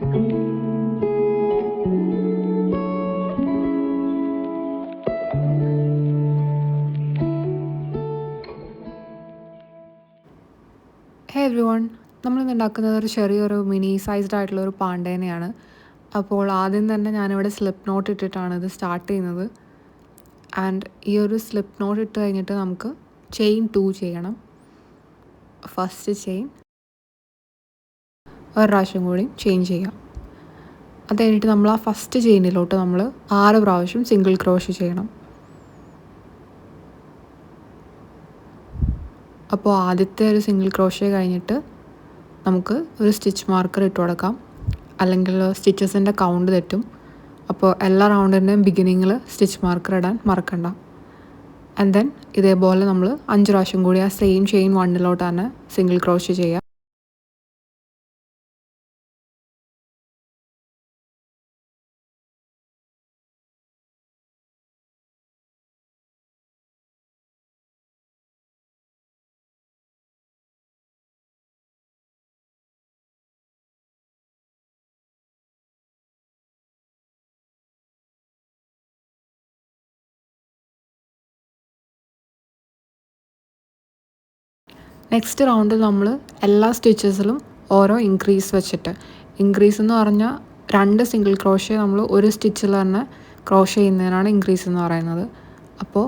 ഹേ every one, നമ്മളിന്ന് ഉണ്ടാക്കുന്നത് ഒരു ചെറിയൊരു മിനി സൈസ്ഡ് ആയിട്ടുള്ള ഒരു പാണ്ടേനെയാണ്. അപ്പോൾ ആദ്യം തന്നെ ഞാനിവിടെ സ്ലിപ്പ് നോട്ട് ഇട്ടിട്ടാണ് ഇത് സ്റ്റാർട്ട് ചെയ്യുന്നത്. ആൻഡ് ഈ ഒരു സ്ലിപ്പ് നോട്ട് ഇട്ട് കഴിഞ്ഞിട്ട് നമുക്ക് ചെയിൻ 2 ചെയ്യണം. ഫസ്റ്റ് ചെയിൻ ഒരു പ്രാവശ്യം കൂടി ചെയിൻ ചെയ്യാം. അത് കഴിഞ്ഞിട്ട് നമ്മൾ ആ ഫസ്റ്റ് ചെയിനിലോട്ട് നമ്മൾ 6 പ്രാവശ്യം സിംഗിൾ ക്രോഷ് ചെയ്യണം. അപ്പോൾ ആദ്യത്തെ ഒരു സിംഗിൾ ക്രോഷേ കഴിഞ്ഞിട്ട് നമുക്ക് ഒരു സ്റ്റിച്ച് മാർക്കർ ഇട്ട് കൊടുക്കാം, അല്ലെങ്കിൽ സ്റ്റിച്ചസിൻ്റെ കൗണ്ട് തെറ്റും. അപ്പോൾ എല്ലാ റൗണ്ടിൻ്റെയും ബിഗിനിങ്ങിൽ സ്റ്റിച്ച് മാർക്കർ ഇടാൻ മറക്കണ്ട. ആൻഡ് ദെൻ ഇതേപോലെ നമ്മൾ 5 പ്രാവശ്യം കൂടി ആ സെയിം ചെയിൻ 1 തന്നെ സിംഗിൾ ക്രോഷ് ചെയ്യുക. നെക്സ്റ്റ് റൗണ്ടിൽ നമ്മൾ എല്ലാ സ്റ്റിച്ചസിലും ഓരോ ഇൻക്രീസ് വെച്ചിട്ട്, ഇൻക്രീസ് എന്ന് പറഞ്ഞാൽ 2 സിംഗിൾ ക്രോഷേ നമ്മൾ ഒരു സ്റ്റിച്ചിൽ തന്നെ ക്രോഷ് ചെയ്യുന്നതിനാണ് ഇൻക്രീസ് എന്ന് പറയുന്നത്. അപ്പോൾ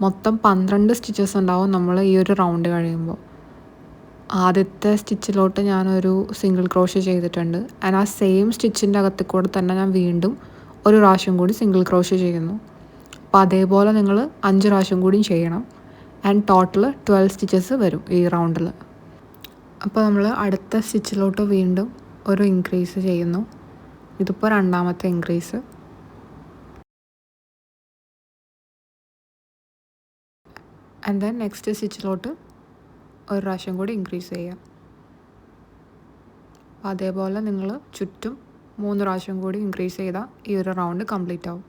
മൊത്തം 12 സ്റ്റിച്ചസ് ഉണ്ടാവും നമ്മൾ ഈ ഒരു റൗണ്ട് കഴിയുമ്പോൾ. ആദ്യത്തെ സ്റ്റിച്ചിലോട്ട് ഞാനൊരു സിംഗിൾ ക്രോഷ് ചെയ്തിട്ടുണ്ട്. ആൻഡ് ആ സെയിം സ്റ്റിച്ചിൻ്റെ അകത്ത് കൂടെ തന്നെ ഞാൻ വീണ്ടും ഒരു പ്രാവശ്യം കൂടി സിംഗിൾ ക്രോഷ് ചെയ്യുന്നു. അപ്പോൾ അതേപോലെ നിങ്ങൾ 5 പ്രാവശ്യം കൂടിയും ചെയ്യണം. ആൻഡ് ടോട്ടൽ 12 സ്റ്റിച്ചസ് വരും ഈ റൗണ്ടിൽ. അപ്പോൾ നമ്മൾ അടുത്ത സ്റ്റിച്ചിലോട്ട് വീണ്ടും ഒരു ഇൻക്രീസ് ചെയ്യുന്നു. ഇതിപ്പോൾ രണ്ടാമത്തെ ഇൻക്രീസ്. ആൻഡ് ദെൻ നെക്സ്റ്റ് സ്റ്റിച്ചിലോട്ട് ഒരു പ്രാവശ്യം കൂടി ഇൻക്രീസ് ചെയ്യുക. അപ്പോൾ അതേപോലെ നിങ്ങൾ ചുറ്റും 3 പ്രാവശ്യം കൂടി ഇൻക്രീസ് ചെയ്താൽ ഈ ഒരു റൗണ്ട് കംപ്ലീറ്റ് ആവും.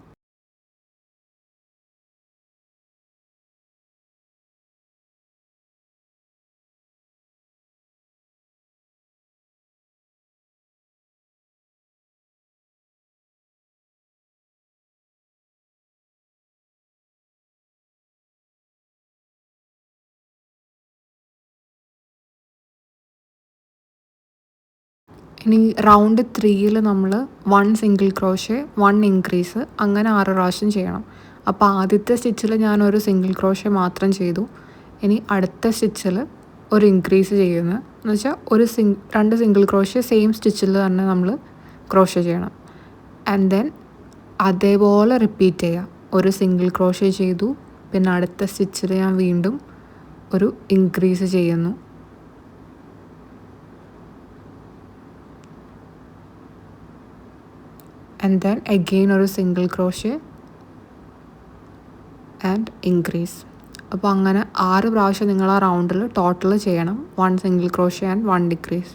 ഇനി റൗണ്ട് 3യിൽ നമ്മൾ 1 സിംഗിൾ ക്രോഷേ 1 ഇൻക്രീസ് അങ്ങനെ 6 പ്രാവശ്യം ചെയ്യണം. അപ്പോൾ ആദ്യത്തെ സ്റ്റിച്ചിൽ ഞാനൊരു സിംഗിൾ ക്രോഷേ മാത്രം ചെയ്തു. ഇനി അടുത്ത സ്റ്റിച്ചിൽ ഒരു ഇൻക്രീസ് ചെയ്യുന്നത് എന്ന് വെച്ചാൽ 2 സിംഗിൾ ക്രോഷേ സെയിം സ്റ്റിച്ചിൽ തന്നെ നമ്മൾ ക്രോഷേ ചെയ്യണം. ആൻഡ് ദെൻ അതേപോലെ റിപ്പീറ്റ് ചെയ്യുക. ഒരു സിംഗിൾ ക്രോഷേ ചെയ്തു, പിന്നെ അടുത്ത സ്റ്റിച്ചിൽ ഞാൻ വീണ്ടും ഒരു ഇൻക്രീസ് ചെയ്യുന്നു. ആൻഡ് ദെൻ അഗെയിൻ ഒരു സിംഗിൾ ക്രോഷേ ആൻഡ് ഇൻക്രീസ്. അപ്പോൾ അങ്ങനെ 6 പ്രാവശ്യം നിങ്ങൾ ആ റൗണ്ടിൽ ടോട്ടൽ ചെയ്യണം. 1 single crochet and 1 decrease.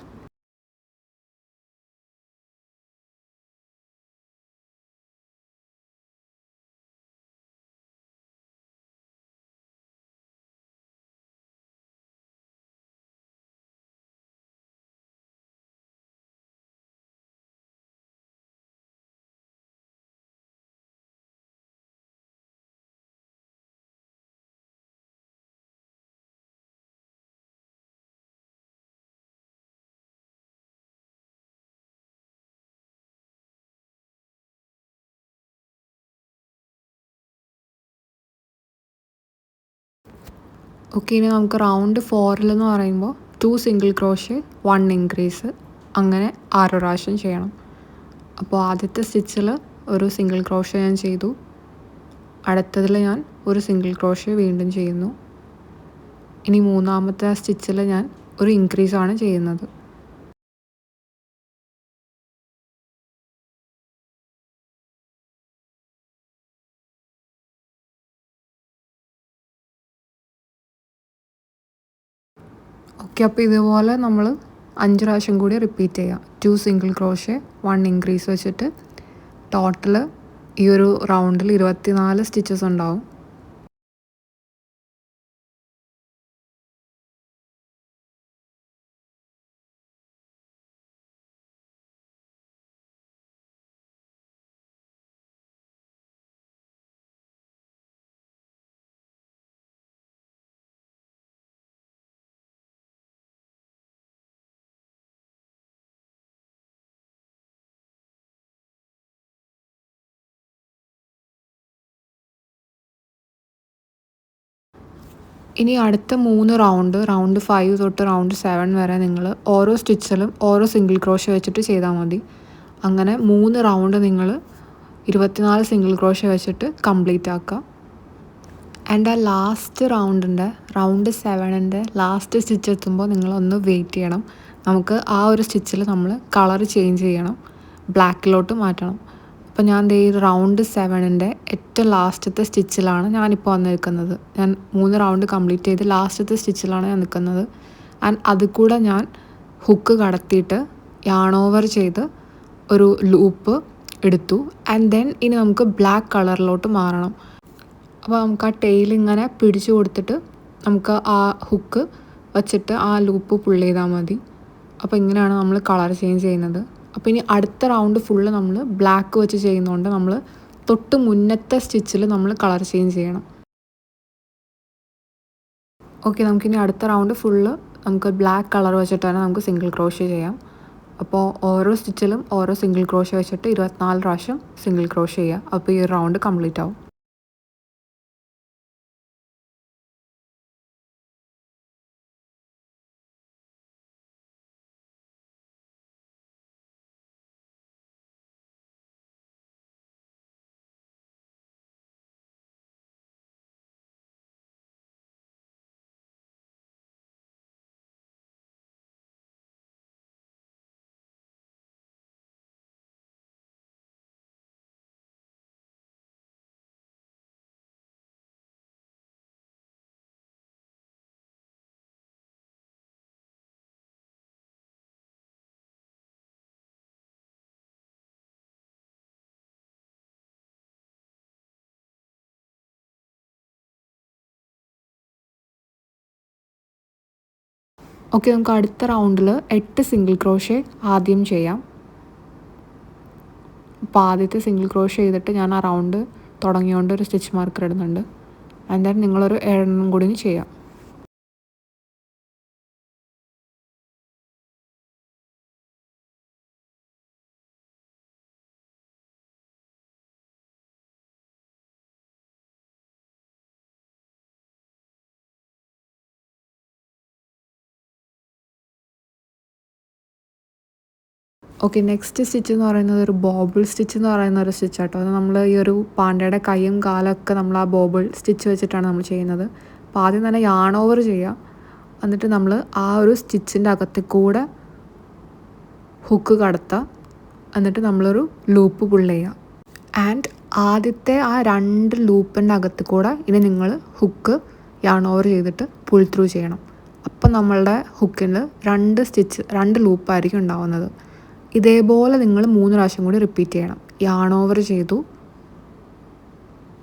Okay, ഇനി നമുക്ക് റൗണ്ട് 4 എന്ന് പറയുമ്പോൾ 2 സിംഗിൾ ക്രോഷേ 1 ഇൻക്രീസ് അങ്ങനെ 6 പ്രാവശ്യം ചെയ്യണം. അപ്പോൾ ആദ്യത്തെ സ്റ്റിച്ചിൽ ഒരു സിംഗിൾ ക്രോഷേ ഞാൻ ചെയ്തു. അടുത്തതിൽ ഞാൻ ഒരു സിംഗിൾ ക്രോഷേ വീണ്ടും ചെയ്യുന്നു. ഇനി മൂന്നാമത്തെ സ്റ്റിച്ചിൽ ഞാൻ ഒരു ഇൻക്രീസാണ് ചെയ്യുന്നത്. ഓക്കെ, അപ്പോൾ ഇതുപോലെ നമ്മൾ 5 പ്രാവശ്യം കൂടി റിപ്പീറ്റ് ചെയ്യാം. 2 സിംഗിൾ ക്രോഷേ 1 ഇൻക്രീസ് വെച്ചിട്ട് ടോട്ടൽ ഈ ഒരു റൗണ്ടിൽ 24 സ്റ്റിച്ചസ് ഉണ്ടാവും. ഇനി അടുത്ത 3 റൗണ്ട് 5 തൊട്ട് റൗണ്ട് 7 വരെ നിങ്ങൾ ഓരോ സ്റ്റിച്ചിലും ഓരോ സിംഗിൾ ക്രോഷ്യ വെച്ചിട്ട് ചെയ്താൽ മതി. അങ്ങനെ 3 റൗണ്ട് നിങ്ങൾ 24 സിംഗിൾ ക്രോഷ്യ വെച്ചിട്ട് കംപ്ലീറ്റ് ആക്കുക. ആൻഡ് ആ ലാസ്റ്റ് റൗണ്ട് 7ൻ്റെ ലാസ്റ്റ് സ്റ്റിച്ച് എത്തുമ്പോൾ നിങ്ങളൊന്ന് വെയിറ്റ് ചെയ്യണം. നമുക്ക് ആ ഒരു സ്റ്റിച്ചിൽ നമ്മൾ കളർ ചേഞ്ച് ചെയ്യണം, ബ്ലാക്കിലോട്ട് മാറ്റണം. അപ്പോൾ ഞാൻ ഈ റൗണ്ട് 7ൻ്റെ ഏറ്റവും ലാസ്റ്റത്തെ സ്റ്റിച്ചിലാണ് ഞാനിപ്പോൾ വന്ന് നിൽക്കുന്നത്. ഞാൻ 3 റൗണ്ട് കംപ്ലീറ്റ് ചെയ്ത് ലാസ്റ്റത്തെ സ്റ്റിച്ചിലാണ് ഞാൻ നിൽക്കുന്നത്. ആൻഡ് അതിൽ കൂടെ ഞാൻ ഹുക്ക് കടത്തിയിട്ട് യാൺ ഓവർ ചെയ്ത് ഒരു ലൂപ്പ് എടുത്തു. ആൻഡ് ദെൻ ഇനി നമുക്ക് ബ്ലാക്ക് കളറിലോട്ട് മാറണം. അപ്പോൾ നമുക്ക് ആ ടെയിൽ ഇങ്ങനെ പിടിച്ചു കൊടുത്തിട്ട് നമുക്ക് ആ ഹുക്ക് വച്ചിട്ട് ആ ലൂപ്പ് പുള്ള് ചെയ്താൽ മതി. അപ്പോൾ ഇങ്ങനെയാണ് നമ്മൾ കളർ ചേഞ്ച് ചെയ്യുന്നത്. അപ്പോൾ ഇനി അടുത്ത റൗണ്ട് ഫുള്ള് നമ്മൾ ബ്ലാക്ക് വെച്ച് ചെയ്യുന്നതുകൊണ്ട് നമ്മൾ തൊട്ട് മുന്നത്തെ സ്റ്റിച്ചിൽ നമ്മൾ കളർ ചേഞ്ച് ചെയ്യണം. ഓക്കെ, നമുക്കിനി അടുത്ത റൗണ്ട് ഫുള്ള് നമുക്ക് ബ്ലാക്ക് കളർ വെച്ചിട്ട് തന്നെ നമുക്ക് സിംഗിൾ ക്രോഷ്യ ചെയ്യാം. അപ്പോൾ ഓരോ സ്റ്റിച്ചിലും ഓരോ സിംഗിൾ ക്രോഷ്യ വെച്ചിട്ട് 24 പ്രാവശ്യം സിംഗിൾ ക്രോഷ്യ ചെയ്യുക. അപ്പോൾ ഈ റൗണ്ട് കംപ്ലീറ്റ് ആവും. ഓക്കെ, നമുക്ക് അടുത്ത റൗണ്ടിൽ 8 സിംഗിൾ ക്രോഷ്യ ആദ്യം ചെയ്യാം. അപ്പോൾ ആദ്യത്തെ സിംഗിൾ ക്രോഷ്യ ചെയ്തിട്ട് ഞാൻ ആ റൗണ്ട് തുടങ്ങിയോണ്ട് ഒരു സ്റ്റിച്ച് മാർക്കർ ഇടുന്നുണ്ട്. എന്നിട്ട് നിങ്ങളൊരു 7 കൂടി ചെയ്യാം. ഓക്കെ, നെക്സ്റ്റ് സ്റ്റിച്ച് എന്ന് പറയുന്നത് ഒരു ബോബിൾ സ്റ്റിച്ച് എന്ന് പറയുന്ന ഒരു സ്റ്റിച്ച് ആട്ടോ. അത് നമ്മൾ ഈ ഒരു പാണ്ടയുടെ കൈയും കാലൊക്കെ നമ്മൾ ആ ബോബിൾ സ്റ്റിച്ച് വെച്ചിട്ടാണ് നമ്മൾ ചെയ്യുന്നത്. അപ്പോൾ ആദ്യം തന്നെ യാൺ ഓവർ ചെയ്യുക. എന്നിട്ട് നമ്മൾ ആ ഒരു സ്റ്റിച്ചിൻ്റെ അകത്തിൽ കൂടെ ഹുക്ക് കടത്തുക. എന്നിട്ട് നമ്മളൊരു ലൂപ്പ് പുള്ള് ചെയ്യുക. ആൻഡ് ആദ്യത്തെ ആ 2 ലൂപ്പിൻ്റെ അകത്ത് കൂടെ ഇനി നിങ്ങൾ ഹുക്ക് യാൺ ഓവർ ചെയ്തിട്ട് പുൾ ത്രൂ ചെയ്യണം. അപ്പം നമ്മളുടെ ഹുക്കിൽ 2 ലൂപ്പായിരിക്കും ഉണ്ടാവുന്നത്. ഇതേപോലെ നിങ്ങൾ 3 പ്രാവശ്യം കൂടി റിപ്പീറ്റ് ചെയ്യണം. യാൺ ഓവർ ചെയ്തു,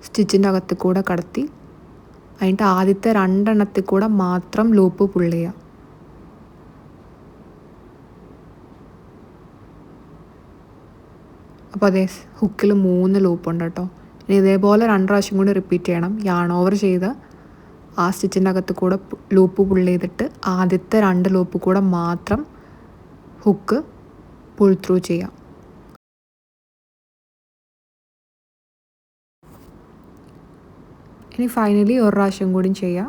സ്റ്റിച്ചിൻ്റെ അകത്ത് കൂടെ കടത്തി, അതിൻ്റെ ആദ്യത്തെ 2 എണ്ണത്തിൽ കൂടെ മാത്രം ലൂപ്പ് പുള്ള് ചെയ്യുക. അപ്പോൾ അതേ ഹുക്കിൽ 3 ലൂപ്പുണ്ട് കേട്ടോ. ഇനി ഇതേപോലെ 2 പ്രാവശ്യം കൂടി റിപ്പീറ്റ് ചെയ്യണം. യാൺ ഓവർ ചെയ്ത് ആ സ്റ്റിച്ചിൻ്റെ അകത്ത് കൂടെ ലൂപ്പ് പുള്ള് ചെയ്തിട്ട് ആദ്യത്തെ 2 ലൂപ്പ് കൂടെ മാത്രം ഹുക്ക് പുൾ ത്രൂ ചെയ്യാം. ഇനി ഫൈനലി ഒരു പ്രാവശ്യം കൂടി ചെയ്യാം.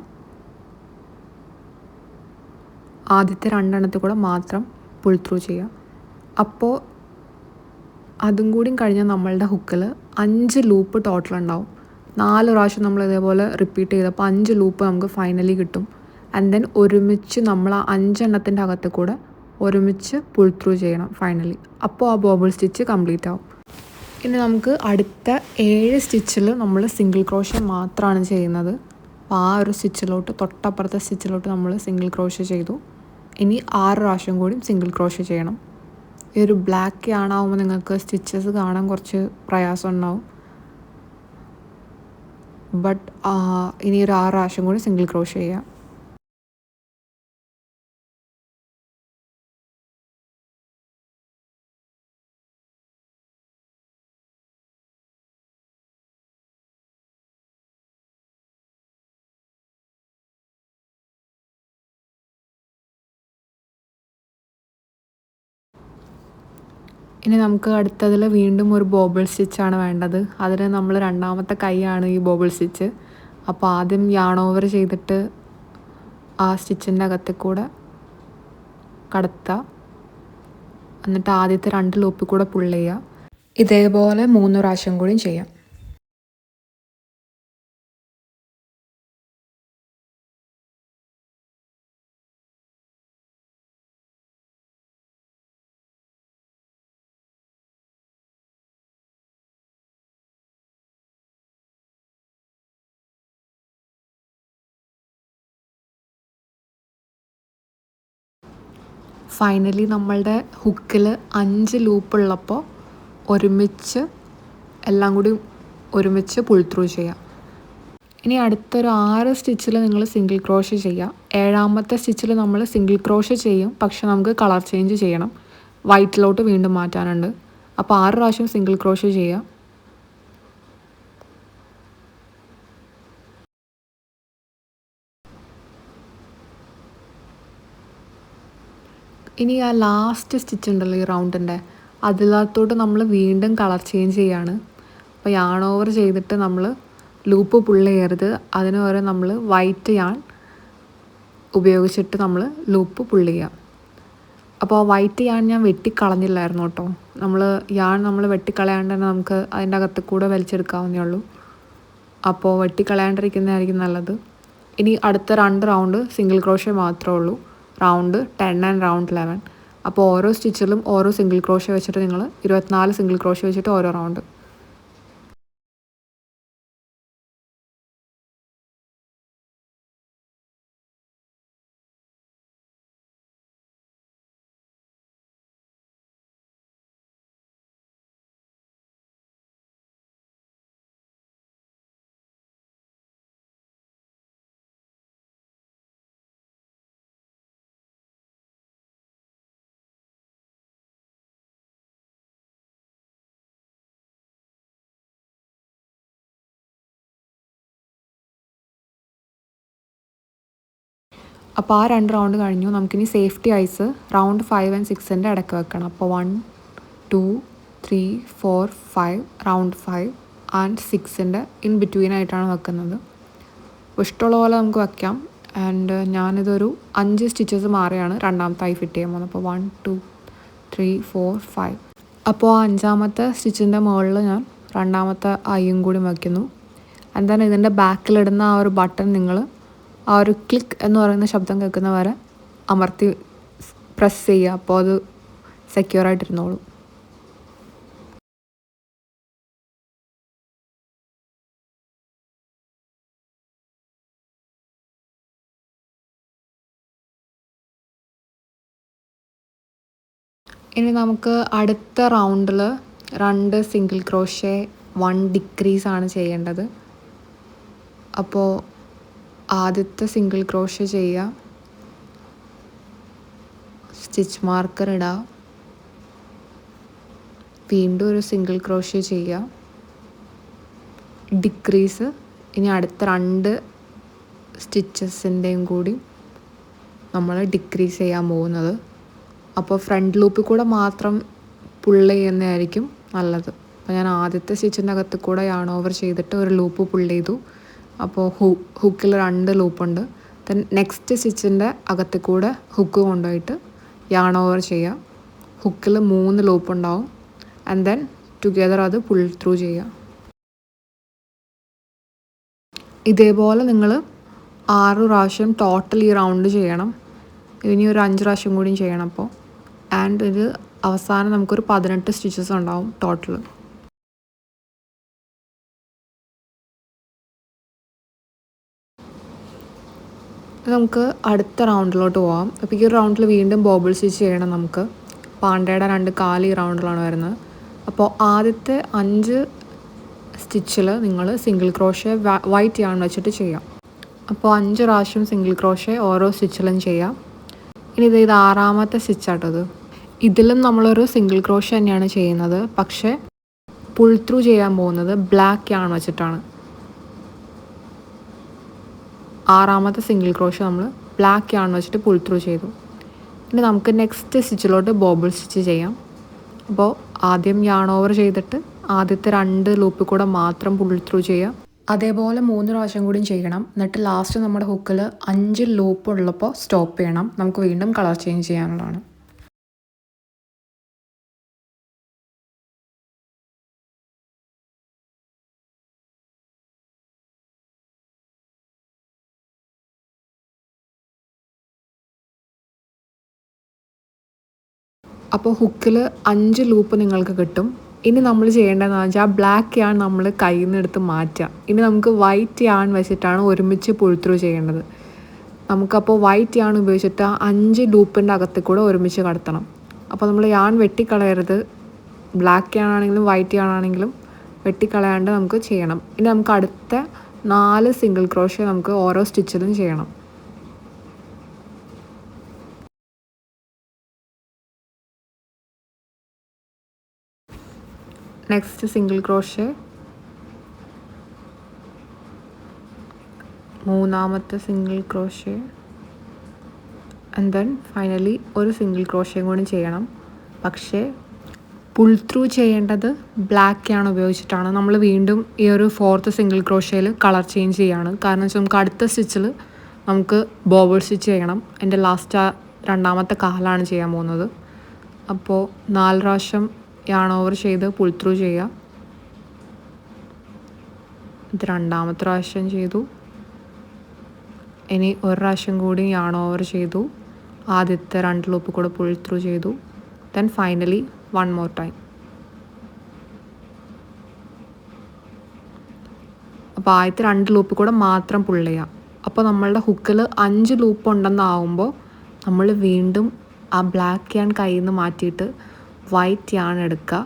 ആദ്യത്തെ 2 എണ്ണത്തിൽ കൂടെ മാത്രം പുൾ ത്രൂ ചെയ്യാം. അപ്പോൾ അതും കൂടി കഴിഞ്ഞാൽ നമ്മളുടെ ഹുക്കിൽ 5 ലൂപ്പ് ടോട്ടൽ ഉണ്ടാവും. 4 പ്രാവശ്യം നമ്മൾ ഇതേപോലെ റിപ്പീറ്റ് ചെയ്തപ്പോൾ 5 ലൂപ്പ് നമുക്ക് ഫൈനലി കിട്ടും. ആൻഡ് ദെൻ ഒരുമിച്ച് നമ്മൾ ആ 5 എണ്ണത്തിൻ്റെ അകത്ത് കൂടെ ഒരുമിച്ച് പുൾ ത്രൂ ചെയ്യണം ഫൈനലി. അപ്പോൾ ആ ബോബിൾ സ്റ്റിച്ച് കംപ്ലീറ്റ് ആവും. ഇനി നമുക്ക് അടുത്ത 7 സ്റ്റിച്ചിൽ നമ്മൾ സിംഗിൾ ക്രോഷ്യ മാത്രമാണ് ചെയ്യുന്നത്. അപ്പോൾ ആ ഒരു സ്റ്റിച്ചിലോട്ട് തൊട്ടപ്പുറത്തെ സ്റ്റിച്ചിലോട്ട് നമ്മൾ സിംഗിൾ ക്രോഷ്യ ചെയ്തു. ഇനി 6 പ്രാവശ്യം കൂടി സിംഗിൾ ക്രോഷ്യ ചെയ്യണം. ഈ ഒരു ബ്ലാക്ക് യാണാവുമ്പോൾ നിങ്ങൾക്ക് സ്റ്റിച്ചസ് കാണാൻ കുറച്ച് പ്രയാസം ഉണ്ടാവും. ബട്ട് ഇനി ഒരു 6 പ്രാവശ്യം കൂടി സിംഗിൾ ക്രോഷ്യ ചെയ്യാം. ഇനി നമുക്ക് അടുത്തതിൽ വീണ്ടും ഒരു ബോബിൾ സ്റ്റിച്ചാണ് വേണ്ടത്. അതിന് നമ്മൾ 2ാമത്തെ കൈയാണ് ഈ ബോബിൾ സ്റ്റിച്ച്. അപ്പോൾ ആദ്യം യാൺ ഓവർ ചെയ്തിട്ട് ആ സ്റ്റിച്ചിൻ്റെ അകത്തിൽ കൂടെ കടത്തുക. എന്നിട്ട് ആദ്യത്തെ 2 ലൂപ്പിൽ കൂടെ പുൾ ചെയ്യുക. ഇതേപോലെ 3 പ്രാവശ്യം കൂടിയും ചെയ്യാം. ഫൈനലി നമ്മളുടെ ഹുക്കിൽ 5 ലൂപ്പുള്ളപ്പോൾ എല്ലാം കൂടി ഒരുമിച്ച് പുൾ ത്രൂ ചെയ്യാം. ഇനി അടുത്തൊരു 6 സ്റ്റിച്ചിൽ നിങ്ങൾ സിംഗിൾ ക്രോഷേ ചെയ്യുക. 7ാമത്തെ സ്റ്റിച്ചിൽ നമ്മൾ സിംഗിൾ ക്രോഷേ ചെയ്യും, പക്ഷെ നമുക്ക് കളർ ചേഞ്ച് ചെയ്യണം. വൈറ്റിലോട്ട് വീണ്ടും മാറ്റാനുണ്ട്. അപ്പോൾ 6 പ്രാവശ്യം സിംഗിൾ ക്രോഷേ ചെയ്യുക. ഇനി ആ ലാസ്റ്റ് സ്റ്റിച്ച് ഉണ്ടല്ലോ ഈ റൗണ്ടിൻ്റെ, അതിനകത്തോട്ട് നമ്മൾ വീണ്ടും കളർ ചേഞ്ച് ചെയ്യാണ്. അപ്പോൾ യാൺ ഓവർ ചെയ്തിട്ട് നമ്മൾ ലൂപ്പ് പുൾ ചെയ്യരുത്. അതിന് പകരം നമ്മൾ വൈറ്റ് യാൺ ഉപയോഗിച്ചിട്ട് നമ്മൾ ലൂപ്പ് പുൾ ചെയ്യുക. അപ്പോൾ വൈറ്റ് യാൺ ഞാൻ വെട്ടിക്കളഞ്ഞില്ലായിരുന്നു കേട്ടോ. നമ്മൾ വെട്ടിക്കളയാണ്ട് തന്നെ നമുക്ക് അതിൻ്റെ അകത്ത് കൂടെ വലിച്ചെടുക്കാവുന്നേ ഉള്ളൂ. അപ്പോൾ വെട്ടിക്കളയാണ്ടിരിക്കുന്നതായിരിക്കും നല്ലത്. ഇനി അടുത്ത 2 റൗണ്ട് സിംഗിൾ ക്രോഷേ മാത്രമേ ഉള്ളൂ. Round 10 and round 11. അപ്പോൾ ഓരോ സ്റ്റിച്ചിലും ഓരോ സിംഗിൾ ക്രോഷേ വെച്ചിട്ട് നിങ്ങൾ 24 സിംഗിൾ ക്രോഷേ വെച്ചിട്ട് ഓരോ റൗണ്ട്. അപ്പോൾ ആ 2 റൗണ്ട് കഴിഞ്ഞു. നമുക്കിനി സേഫ്റ്റി ഐസ് റൗണ്ട് 5 ആൻഡ് 6ൻ്റെ ഇടയ്ക്ക് വെക്കണം. അപ്പോൾ 1 2 3 4 5 റൗണ്ട് 5 ആൻഡ് 6ൻ്റെ ഇൻ ബിറ്റ്വീൻ ആയിട്ടാണ് വെക്കുന്നത്. അപ്പോൾ ഇഷ്ടമുള്ള പോലെ നമുക്ക് വയ്ക്കാം. ആൻഡ് ഞാനിതൊരു 5 സ്റ്റിച്ചസ് മാറിയാണ് 2ാമത്തെ ഐ ഫിറ്റ് ചെയ്യാൻ പോകുന്നത്. അപ്പോൾ 1 2 3 4 5. അപ്പോൾ 5ാമത്തെ സ്റ്റിച്ചിൻ്റെ മുകളിൽ ഞാൻ 2ാമത്തെ ഐയും കൂടി വയ്ക്കുന്നു. എന്താണ് ഇതിൻ്റെ ബാക്കിലിടുന്ന ആ ഒരു ബട്ടൺ നിങ്ങൾ ആ ഒരു ക്ലിക്ക് എന്ന് പറയുന്ന ശബ്ദം കേൾക്കുന്ന വരെ അമർത്തി പ്രസ് ചെയ്യുക. അപ്പോൾ അത് സെക്യൂറായിട്ടിരുന്നോളൂ. ഇനി നമുക്ക് അടുത്ത റൗണ്ടിൽ 2 സിംഗിൾ ക്രോഷേ 1 ഡിക്രീസ് ആണ് ചെയ്യേണ്ടത്. അപ്പോൾ ആദ്യത്തെ സിംഗിൾ ക്രോഷേ ചെയ്യുക, സ്റ്റിച്ച് മാർക്കർ ഇടുക, വീണ്ടും ഒരു സിംഗിൾ ക്രോഷേ ചെയ്യുക, ഡിക്രീസ്. ഇനി അടുത്ത 2 സ്റ്റിച്ചസിൻ്റെയും കൂടി നമ്മൾ ഡിക്രീസ് ചെയ്യാൻ പോകുന്നത്. അപ്പോൾ ഫ്രണ്ട് ലൂപ്പിൽ കൂടെ മാത്രം പുൾ ചെയ്യുന്നതായിരിക്കും നല്ലത്. അപ്പോൾ ഞാൻ ആദ്യത്തെ സ്റ്റിച്ചിൻ്റെ അകത്ത് കൂടെ യാൺ ഓവർ ചെയ്തിട്ട് ഒരു ലൂപ്പ് പുൾ ചെയ്തു. അപ്പോൾ ഹുക്കിൽ 2 ലൂപ്പുണ്ട്. ദെൻ നെക്സ്റ്റ് സ്റ്റിച്ചിൻ്റെ അകത്ത് കൂടെ ഹുക്ക് കൊണ്ടുപോയിട്ട് യാൺ ഓവർ ചെയ്യുക. ഹുക്കിൽ 3 ലൂപ്പ് ഉണ്ടാവും. ആൻഡ് ദെൻ ടുഗെദർ അത് പുൾ ത്രൂ ചെയ്യുക. ഇതേപോലെ നിങ്ങൾ 6 പ്രാവശ്യം ടോട്ടൽ ഈ റൗണ്ട് ചെയ്യണം. ഇനി ഒരു 5 പ്രാവശ്യം കൂടിയും ചെയ്യണം. അപ്പോൾ ആൻഡ് ഇത് അവസാനം നമുക്കൊരു 18 സ്റ്റിച്ചസ് ഉണ്ടാവും ടോട്ടൽ. നമുക്ക് അടുത്ത റൗണ്ടിലോട്ട് പോകാം. അപ്പോൾ ഈ റൗണ്ടിൽ വീണ്ടും ബോബിൾ സ്റ്റിച്ച് ചെയ്യണം നമുക്ക്. പാണ്ടയുടെ 2 കാല് ഈ റൗണ്ടിലാണ് വരുന്നത്. അപ്പോൾ ആദ്യത്തെ 5 സ്റ്റിച്ചിൽ നിങ്ങൾ സിംഗിൾ ക്രോഷേ വൈറ്റ് യാൺ വെച്ചിട്ട് ചെയ്യാം. അപ്പോൾ 5 പ്രാവശ്യം സിംഗിൾ ക്രോഷേ ഓരോ സ്റ്റിച്ചിലും ചെയ്യാം. ഇനി ഇത് 6ാമത്തെ സ്റ്റിച്ചാട്ടത്. ഇതിലും നമ്മളൊരു സിംഗിൾ ക്രോഷേ തന്നെയാണ് ചെയ്യുന്നത്, പക്ഷേ പുൾ ത്രൂ ചെയ്യാൻ പോകുന്നത് ബ്ലാക്ക് യാൺ വെച്ചിട്ടാണ്. 6ാമത്തെ സിംഗിൾ ക്രോഷേ നമ്മൾ ബ്ലാക്ക് യാൺ വെച്ചിട്ട് പുൾ ത്രൂ ചെയ്തു. ഇനി നമുക്ക് നെക്സ്റ്റ് സ്റ്റിച്ചിലോട്ട് ബോബിൾ സ്റ്റിച്ച് ചെയ്യാം. അപ്പോൾ ആദ്യം യാൺ ഓവർ ചെയ്തിട്ട് ആദ്യത്തെ 2 ലൂപ്പിൽ കൂടെ മാത്രം പുൾ ത്രൂ ചെയ്യാം. അതേപോലെ 3 പ്രാവശ്യം കൂടിയും ചെയ്യണം. എന്നിട്ട് ലാസ്റ്റ് നമ്മുടെ ഹുക്കിൽ 5 ലൂപ്പ് ഉള്ളപ്പോൾ സ്റ്റോപ്പ് ചെയ്യണം. നമുക്ക് വീണ്ടും കളർ ചേഞ്ച് ചെയ്യാനുള്ളതാണ്. അപ്പോൾ ഹുക്കിൽ 5 ലൂപ്പ് നിങ്ങൾക്ക് കിട്ടും. ഇനി നമ്മൾ ചെയ്യേണ്ടതെന്ന് വെച്ചാൽ ആ ബ്ലാക്ക് യാൺ നമ്മൾ കയ്യിൽ നിന്ന് എടുത്ത് മാറ്റുക. ഇനി നമുക്ക് വൈറ്റ് യാൺ വെച്ചിട്ടാണ് ഒരുമിച്ച് പുൾ ത്രൂ ചെയ്യേണ്ടത്. നമുക്കപ്പോൾ വൈറ്റ് യാൺ ഉപയോഗിച്ചിട്ട് 5 ലൂപ്പിൻ്റെ അകത്തിൽ കൂടെ ഒരുമിച്ച് കടത്തണം. അപ്പോൾ നമ്മൾ യാൺ വെട്ടിക്കളയരുത്. ബ്ലാക്ക് യാൺ ആണെങ്കിലും വൈറ്റ് യാൺ ആണെങ്കിലും വെട്ടിക്കളയാണ്ട് നമുക്ക് ചെയ്യണം. ഇനി നമുക്ക് അടുത്ത 4 സിംഗിൾ ക്രോഷ്യ നമുക്ക് ഓരോ സ്റ്റിച്ചിലും ചെയ്യണം. നെക്സ്റ്റ് സിംഗിൾ ക്രോഷ്യ, മൂന്നാമത്തെ single crochet, and then finally ഒരു സിംഗിൾ ക്രോഷ്യം കൂടി ചെയ്യണം. പക്ഷേ പുൾ ത്രൂ ചെയ്യേണ്ടത് ബ്ലാക്ക് യാൺ ഉപയോഗിച്ചിട്ടാണ്. നമ്മൾ വീണ്ടും ഈ ഒരു 4th സിംഗിൾ ക്രോഷ്യയിൽ കളർ ചേഞ്ച് ചെയ്യാണ്. കാരണം വെച്ചാൽ നമുക്ക് അടുത്ത സ്റ്റിച്ചിൽ നമുക്ക് ബോബിൾ സ്റ്റിച്ച് ചെയ്യണം. എൻ്റെ ലാസ്റ്റ് രണ്ടാമത്തെ കാലാണ് ചെയ്യാൻ പോകുന്നത്. അപ്പോൾ 4 പ്രാവശ്യം യാൺ ഓവർ ചെയ്ത് പുൾ ത്രൂ ചെയ്യുക. ഇത് രണ്ടാമത്തെ പ്രാവശ്യം ചെയ്തു. ഇനി ഒരു പ്രാവശ്യം കൂടി യാൺ ഓവർ ചെയ്തു. ആദ്യത്തെ 2 ലൂപ്പ് കൂടെ പുൾ ത്രൂ ചെയ്തു. Then finally 1 more time. അപ്പോൾ ആദ്യത്തെ 2 ലൂപ്പ് കൂടെ മാത്രം പുൾ ചെയ്യാം. അപ്പോൾ നമ്മളുടെ ഹുക്കിൽ 5 ലൂപ്പ് ഉണ്ടെന്നാവുമ്പോൾ നമ്മൾ വീണ്ടും ആ ബ്ലാക്ക് യാൺ കയ്യിൽ നിന്ന് മാറ്റിയിട്ട് വൈറ്റ് യാൺ എടുക്കുക.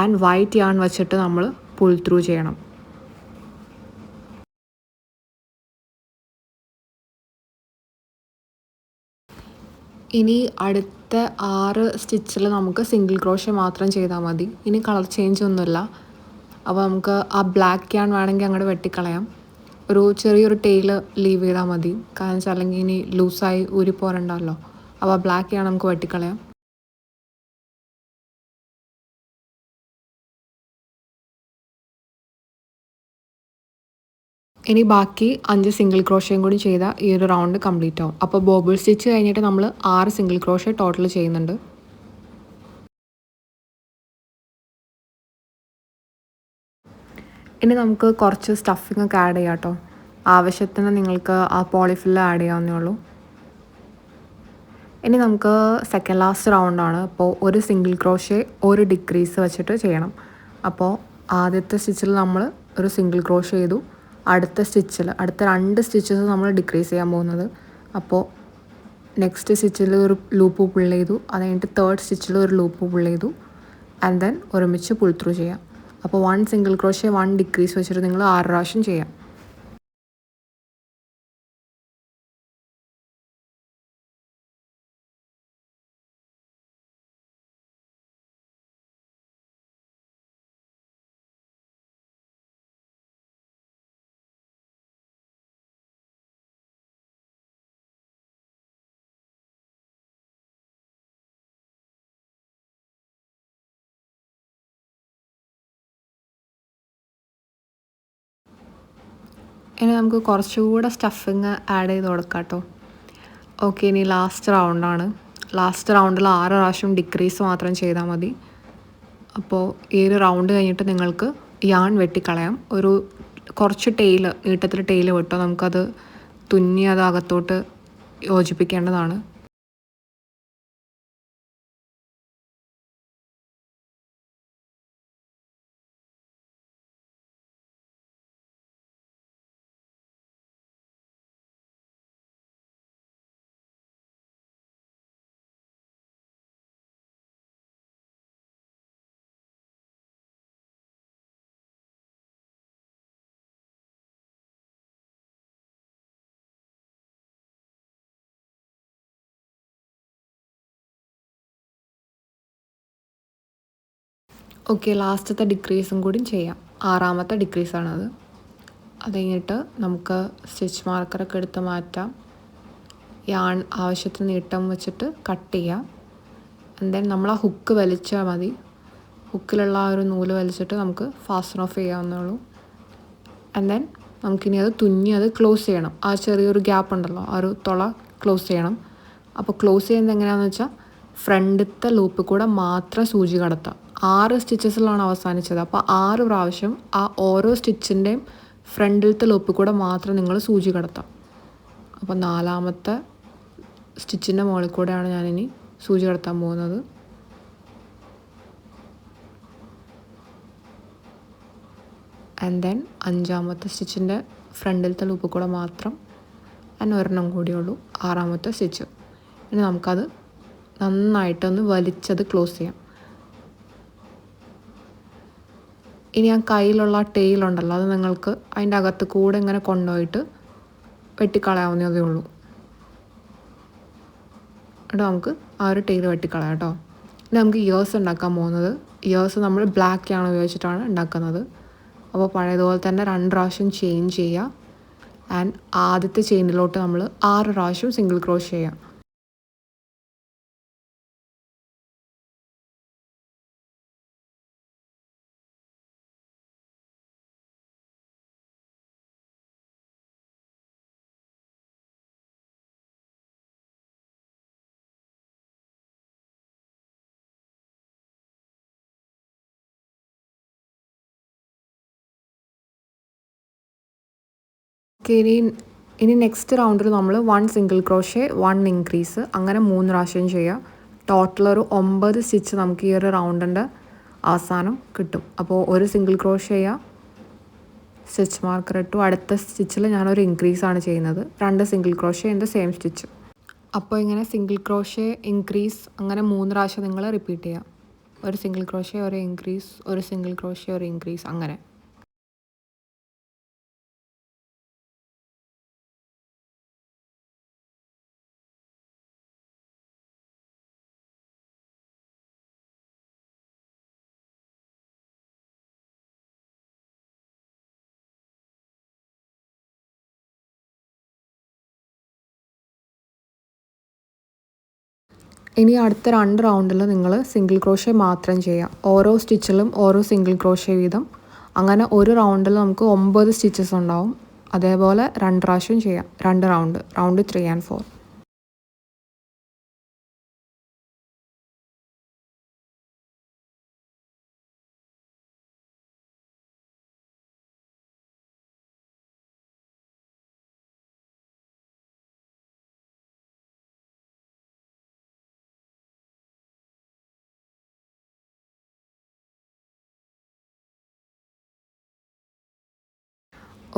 ആൻഡ് വൈറ്റ് യാൺ വെച്ചിട്ട് നമ്മൾ പുൾ ത്രൂ ചെയ്യണം. ഇനി അടുത്ത 6 സ്റ്റിച്ചിൽ നമുക്ക് സിംഗിൾ ക്രോഷ്യ മാത്രം ചെയ്താൽ മതി. ഇനി കളർ ചേഞ്ച് ഒന്നുമില്ല. അപ്പോൾ നമുക്ക് ആ ബ്ലാക്ക് യാൺ വേണമെങ്കിൽ അങ്ങോട്ട് വെട്ടിക്കളയാം. ഒരു ചെറിയൊരു ടെയിൽ ലീവ് ചെയ്താൽ മതി. കാരണം വെച്ചാൽ അല്ലെങ്കിൽ ഇനി ലൂസായി ഊരിപ്പോരണ്ടല്ലോ. അപ്പോൾ ആ ബ്ലാക്ക് യാൺ നമുക്ക് വെട്ടിക്കളയാം. ഇനി ബാക്കി 5 സിംഗിൾ ക്രോഷ്യയും കൂടി ചെയ്താൽ ഈ ഒരു റൗണ്ട് കംപ്ലീറ്റ് ആവും. അപ്പോൾ ബോബിൾ സ്റ്റിച്ച് കഴിഞ്ഞിട്ട് നമ്മൾ 6 സിംഗിൾ ക്രോഷ്യ ടോട്ടൽ ചെയ്യുന്നുണ്ട്. ഇനി നമുക്ക് കുറച്ച് സ്റ്റഫിംഗ് ഒക്കെ ആഡ് ചെയ്യാം കേട്ടോ. ആവശ്യത്തിന് നിങ്ങൾക്ക് ആ പോളിഫില്ല് ആഡ് ചെയ്യാവുന്നേ ഉള്ളൂ. ഇനി നമുക്ക് സെക്കൻഡ് ലാസ്റ്റ് റൗണ്ടാണ്. അപ്പോൾ ഒരു സിംഗിൾ ക്രോഷ്യ ഒരു ഡിക്രീസ് വെച്ചിട്ട് ചെയ്യണം. അപ്പോൾ ആദ്യത്തെ സ്റ്റിച്ചിൽ നമ്മൾ ഒരു സിംഗിൾ ക്രോഷ്യ ചെയ്തു. അടുത്ത സ്റ്റിച്ചിൽ അടുത്ത 2 സ്റ്റിച്ചസ് നമ്മൾ ഡിക്രീസ് ചെയ്യാൻ പോകുന്നത്. അപ്പോൾ നെക്സ്റ്റ് സ്റ്റിച്ചിൽ ഒരു ലൂപ്പ് പുൾ ചെയ്തു. അത് കഴിഞ്ഞിട്ട് 3rd സ്റ്റിച്ചിൽ ഒരു ലൂപ്പ് പുൾ ചെയ്തു. ആൻഡ് ദെൻ ഒരുമിച്ച് പുൾ ത്രൂ ചെയ്യാം. അപ്പോൾ 1 സിംഗിൾ ക്രോഷ്യ 1 ഡിക്രീസ് വെച്ചിട്ട് നിങ്ങൾ 6 പ്രാവശ്യം ചെയ്യാം. ഇനി നമുക്ക് കുറച്ചുകൂടെ സ്റ്റഫിങ് ആഡ് ചെയ്ത് കൊടുക്കാം കേട്ടോ. ഓക്കെ, ഇനി ലാസ്റ്റ് റൗണ്ടാണ്. ലാസ്റ്റ് റൗണ്ടിൽ 6 പ്രാവശ്യം ഡിക്രീസ് മാത്രം ചെയ്താൽ മതി. അപ്പോൾ ഈ ഒരു റൗണ്ട് കഴിഞ്ഞിട്ട് നിങ്ങൾക്ക് യാൺ വെട്ടിക്കളയാം. ഒരു കുറച്ച് നീട്ടത്തിൽ ടെയിൽ വിട്ടോ നമുക്കത് തുന്നി അത് അകത്തോട്ട് യോജിപ്പിക്കേണ്ടതാണ്. ഓക്കെ, ലാസ്റ്റത്തെ ഡിക്രീസും കൂടി ചെയ്യാം. 6ാമത്തെ ഡിക്രീസാണത്. അത് കഴിഞ്ഞിട്ട് നമുക്ക് സ്റ്റിച്ച് മാർക്കറൊക്കെ എടുത്ത് മാറ്റാം. യാൺ ആവശ്യത്തിന് നീട്ടം വെച്ചിട്ട് കട്ട് ചെയ്യാം. ആൻഡ് ദെൻ നമ്മൾ ആ ഹുക്ക് വലിച്ചാൽ മതി. ഹുക്കിലുള്ള ആ ഒരു നൂല് വലിച്ചിട്ട് നമുക്ക് ഫാസ്റ്റൻ ഓഫ് ചെയ്യാവുന്നേ ഉള്ളൂ. ആൻഡ് ദെൻ നമുക്കിനി അത് തുന്നി അത് ക്ലോസ് ചെയ്യണം. ആ ചെറിയൊരു ഗ്യാപ്പ് ഉണ്ടല്ലോ, ആ ഒരു തുള ക്ലോസ് ചെയ്യണം. അപ്പോൾ ക്ലോസ് ചെയ്യുന്നത് എങ്ങനെയാണെന്ന് വെച്ചാൽ ഫ്രണ്ടിലത്തെ ലൂപ്പ് കൂടെ മാത്രം സൂചി കടത്താം. 6 സ്റ്റിച്ചസിലാണ് അവസാനിച്ചത്. അപ്പോൾ 6 പ്രാവശ്യം ആ ഓരോ സ്റ്റിച്ചിൻ്റെയും ഫ്രണ്ടിലത്തെ ലൂപ്പ് കൂടെ മാത്രം നിങ്ങൾ സൂചി കടത്താം. അപ്പോൾ 4ാമത്തെ സ്റ്റിച്ചിൻ്റെ മുകളിൽ കൂടെയാണ് ഞാനിനി സൂചി കടത്താൻ പോകുന്നത്. ആൻഡ് ദെൻ 5ാമത്തെ സ്റ്റിച്ചിൻ്റെ ഫ്രണ്ടിലത്തെ ലൂപ്പ് കൂടെ മാത്രം, ആൻഡ് ഒരെണ്ണം കൂടിയുള്ളൂ 6ാമത്തെ സ്റ്റിച്ച്. ഇനി നമുക്കത് നന്നായിട്ടൊന്ന് വലിച്ചത് ക്ലോസ് ചെയ്യാം. ഇനി ആ കയ്യിലുള്ള ടെയിലുണ്ടല്ലോ, അത് നിങ്ങൾക്ക് അതിൻ്റെ അകത്ത് കൂടെ ഇങ്ങനെ കൊണ്ടുപോയിട്ട് വെട്ടിക്കളയാവുന്നതേ ഉള്ളൂ. എന്നിട്ട് നമുക്ക് ആ ഒരു ടെയിൽ വെട്ടിക്കളയാം കേട്ടോ. ഇനി നമുക്ക് ഇയേഴ്സ് ഉണ്ടാക്കാൻ പോകുന്നത്, ഇയേഴ്സ് നമ്മൾ ബ്ലാക്ക് ആണ് ഉപയോഗിച്ചിട്ടാണ് ഉണ്ടാക്കുന്നത്. അപ്പോൾ പഴയതുപോലെ തന്നെ 2 പ്രാവശ്യം ചെയിൻ ചെയ്യുക. ആൻഡ് ആദ്യത്തെ ചെയിനിലോട്ട് നമ്മൾ 6 പ്രാവശ്യം സിംഗിൾ ക്രോഷ് ചെയ്യുക. ഇനി നെക്സ്റ്റ് റൗണ്ടിൽ നമ്മൾ 1 സിംഗിൾ ക്രോഷേ 1 ഇൻക്രീസ് അങ്ങനെ 3 പ്രാവശ്യം ചെയ്യുക. ടോട്ടൽ ഒരു 9 സ്റ്റിച്ച് നമുക്ക് ഈ ഒരു റൗണ്ടിൻ്റെ അവസാനം കിട്ടും. അപ്പോൾ ഒരു സിംഗിൾ ക്രോഷേ ചെയ്യുക, സ്റ്റിച്ച് മാർക്കർ ഇട്ടു. അടുത്ത സ്റ്റിച്ചിൽ ഞാനൊരു ഇൻക്രീസാണ് ചെയ്യുന്നത്. 2 single crochet in the same stitch. അപ്പോൾ ഇങ്ങനെ സിംഗിൾ ക്രോഷേ ഇൻക്രീസ് അങ്ങനെ 3 പ്രാവശ്യം നിങ്ങൾ റിപ്പീറ്റ് ചെയ്യുക. ഒരു സിംഗിൾ ക്രോഷേ ഒരു ഇൻക്രീസ്, ഒരു സിംഗിൾ ക്രോഷേ ഒരു ഇൻക്രീസ്, അങ്ങനെ. ഇനി അടുത്ത 2 റൗണ്ടിൽ നിങ്ങൾ സിംഗിൾ ക്രോഷേ മാത്രം ചെയ്യുക. ഓരോ സ്റ്റിച്ചിലും ഓരോ സിംഗിൾ ക്രോഷേ വീതം. അങ്ങനെ ഒരു റൗണ്ടിൽ നമുക്ക് 9 സ്റ്റിച്ചസ് ഉണ്ടാവും. അതേപോലെ 2 പ്രാവശ്യം ചെയ്യാം, 2 റൗണ്ട് 3 and 4.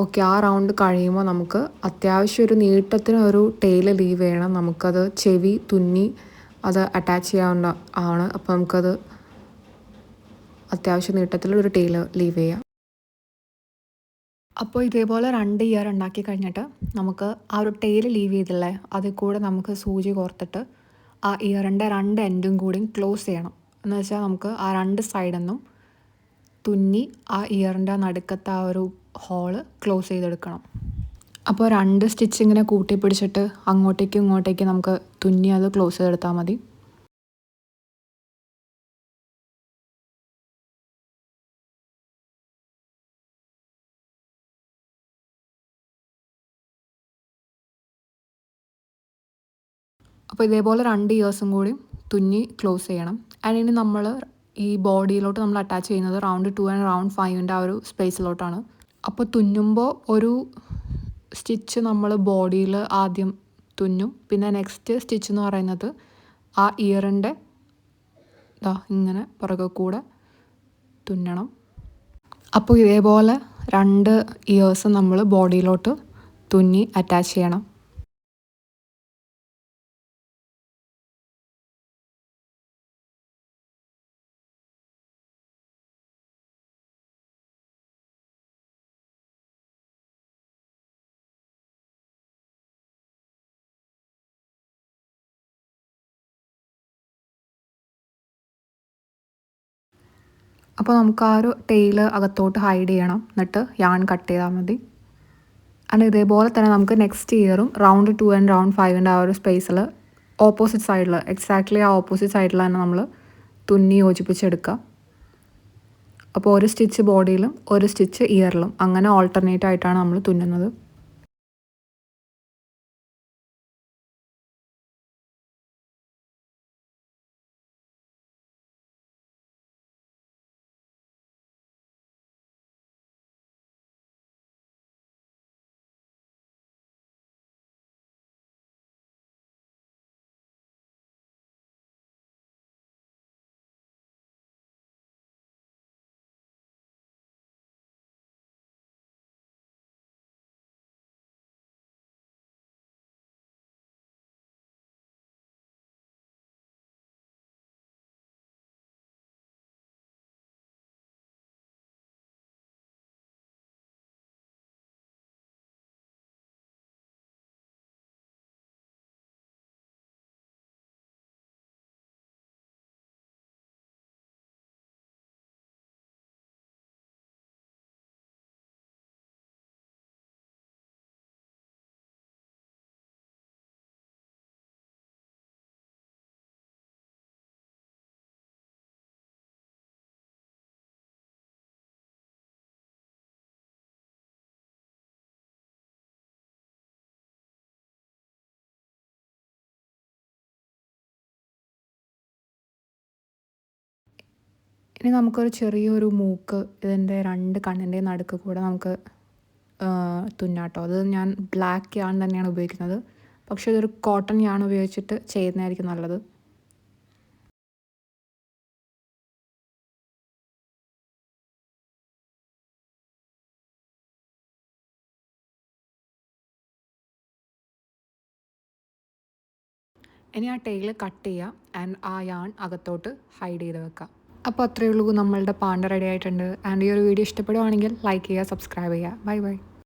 ഓക്കെ, ആ റൗണ്ട് കഴിയുമ്പോൾ നമുക്ക് അത്യാവശ്യം ഒരു നീട്ടത്തിന് ഒരു ടെയിൽ ലീവ് ചെയ്യണം. നമുക്കത് ചെവി തുന്നി അത് അറ്റാച്ച് ചെയ്യാവുന്ന ആണ്. അപ്പോൾ നമുക്കത് അത്യാവശ്യം നീട്ടത്തിലൊരു ടെയിൽ ലീവ് ചെയ്യാം. അപ്പോൾ ഇതേപോലെ 2 ഇയർ ഉണ്ടാക്കി കഴിഞ്ഞിട്ട് നമുക്ക് ആ ഒരു ടെയിൽ ലീവ് ചെയ്തില്ലേ, അതിൽ കൂടെ നമുക്ക് സൂചി കോർത്തിട്ട് ആ ഇയറിൻ്റെ 2 എൻഡും കൂടി ക്ലോസ് ചെയ്യണം. എന്ന് വെച്ചാൽ നമുക്ക് ആ 2 സൈഡിൽ നിന്നും തുന്നി ആ ഇയറിൻ്റെ നടുക്കത്തെ ആ ഒരു ഹോള് ക്ലോസ് ചെയ്തെടുക്കണം. അപ്പോൾ 2 സ്റ്റിച്ച് ഇങ്ങനെ കൂട്ടി പിടിച്ചിട്ട് അങ്ങോട്ടേക്കും ഇങ്ങോട്ടേക്കും നമുക്ക് തുന്നി അത് ക്ലോസ് ചെയ്തെടുത്താൽ മതി. അപ്പോൾ ഇതേപോലെ 2 ഇയേഴ്സും കൂടി തുന്നി ക്ലോസ് ചെയ്യണം. ആൻഡ് ഇനി നമ്മൾ ഈ ബോഡിയിലോട്ട് നമ്മൾ അറ്റാച്ച് ചെയ്യുന്നത് റൗണ്ട് 2 ആൻഡ് റൗണ്ട് 5ൻ്റെ ആ ഒരു സ്പേസിലോട്ടാണ്. അപ്പോൾ തുന്നുമ്പോൾ ഒരു സ്റ്റിച്ച് നമ്മൾ ബോഡിയിൽ ആദ്യം തുന്നും. പിന്നെ നെക്സ്റ്റ് സ്റ്റിച്ച് എന്ന് പറയുന്നത് ആ ഇയറിൻ്റെ ഇങ്ങനെ പുറകെ കൂടെ തുന്നണം. അപ്പോൾ ഇതേപോലെ 2 ഇയേഴ്സ് നമ്മൾ ബോഡിയിലോട്ട് തുന്നി അറ്റാച്ച് ചെയ്യണം. അപ്പോൾ നമുക്ക് ആ ഒരു ടെയിൽ അകത്തോട്ട് ഹൈഡ് ചെയ്യണം. എന്നിട്ട് യാൺ കട്ട് ചെയ്താൽ മതി. ആൻഡ് ഇതേപോലെ തന്നെ നമുക്ക് നെക്സ്റ്റ് ഇയറും റൗണ്ട് 2 ആൻഡ് റൗണ്ട് 5ൻ്റെ ആ ഒരു സ്പേസിൽ ഓപ്പോസിറ്റ് സൈഡിൽ എക്സാക്ട്ലി ആ ഓപ്പോസിറ്റ് സൈഡിൽ തന്നെ നമ്മൾ തുന്നി യോജിപ്പിച്ചെടുക്കുക. അപ്പോൾ ഒരു സ്റ്റിച്ച് ബോഡിയിലും ഒരു സ്റ്റിച്ച് ഇയറിലും അങ്ങനെ ഓൾട്ടർനേറ്റ് ആയിട്ടാണ് നമ്മൾ തുന്നുന്നത്. ഇനി നമുക്കൊരു ചെറിയൊരു മൂക്ക് ഇതിൻ്റെ 2 കണ്ണിൻ്റെയും നടുക്ക് കൂടെ നമുക്ക് തുന്നാട്ടോ. അത് ഞാൻ ബ്ലാക്ക് യാൺ തന്നെയാണ് ഉപയോഗിക്കുന്നത്. പക്ഷേ ഇതൊരു കോട്ടൺ യാൺ ഉപയോഗിച്ചിട്ട് ചെയ്യുന്നതായിരിക്കും നല്ലത്. ഇനി ആ ടെയിൽ കട്ട് ചെയ്യുക ആൻഡ് ആ യാൺ അകത്തോട്ട് ഹൈഡ് ചെയ്ത് വെക്കുക. അപ്പോൾ അത്രയേ ഉള്ളൂ, നമ്മളുടെ പാണ്ട റെഡി ആയിട്ടുണ്ട്. ആൻഡ് ഈ ഒരു വീഡിയോ ഇഷ്ടപ്പെടുവാണെങ്കിൽ ലൈക്ക് ചെയ്യുക, സബ്സ്ക്രൈബ് ചെയ്യുക. Bye bye.